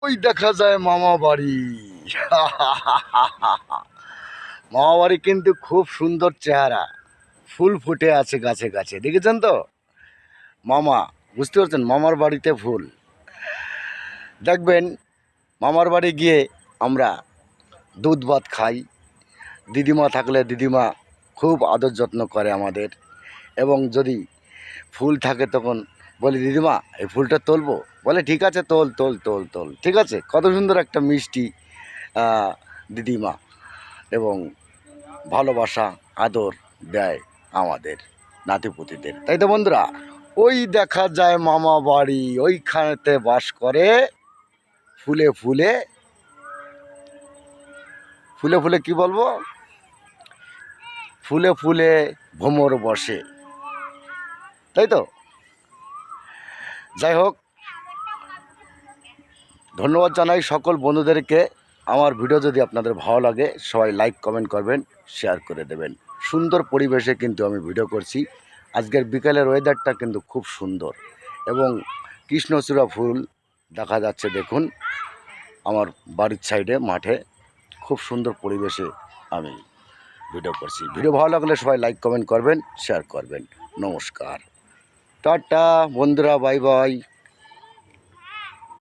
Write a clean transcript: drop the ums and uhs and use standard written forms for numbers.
ওই দেখা যায় মামা বাড়ি। মামা বাড়ি কিন্তু খুব সুন্দর চেহারা, ফুল ফুটে আছে গাছে গাছে, দেখেছেন তো? মামা, বুঝতে পারছেন, মামার বাড়িতে ফুল। দেখবেন মামার বাড়ি গিয়ে আমরা দুধ ভাত খাই। দিদিমা থাকলে দিদিমা খুব আদর যত্ন করে আমাদের। এবং যদি ফুল থাকে তখন বলি, দিদিমা এই ফুলটা তুলবো? বলে ঠিক আছে, তোল তোল তোল তোল, ঠিক আছে। কত সুন্দর একটা মিষ্টি দিদিমা, এবং ভালোবাসা আদর দেয় আমাদের নাতিপুতিদের, তাই তো বন্ধুরা? ওই দেখা যায় মামা বাড়ি, ওইখানেতে বাস করে ফুলে ফুলে, ফুলে ফুলে কি বলবো, ফুলে ফুলে ভ্রমর বসে, তাই তো? যাই হোক, ধন্যবাদ জানাই সকল বন্ধুদেরকে। আমার ভিডিও যদি আপনাদের ভালো লাগে সবাই লাইক কমেন্ট করবেন, শেয়ার করে দেবেন। সুন্দর পরিবেশে কিন্তু আমি ভিডিও করছি। আজকের বিকেলের ওয়েদারটা কিন্তু খুব সুন্দর, এবং কৃষ্ণচূড়া ফুল দেখা যাচ্ছে দেখুন আমার বাড়ির সাইডে মাঠে। খুব সুন্দর পরিবেশে আমি ভিডিও করছি। ভিডিও ভালো লাগলে সবাই লাইক কমেন্ট করবেন, শেয়ার করবেন। নমস্কার, টাটা বন্ধুরা, বাই বাই।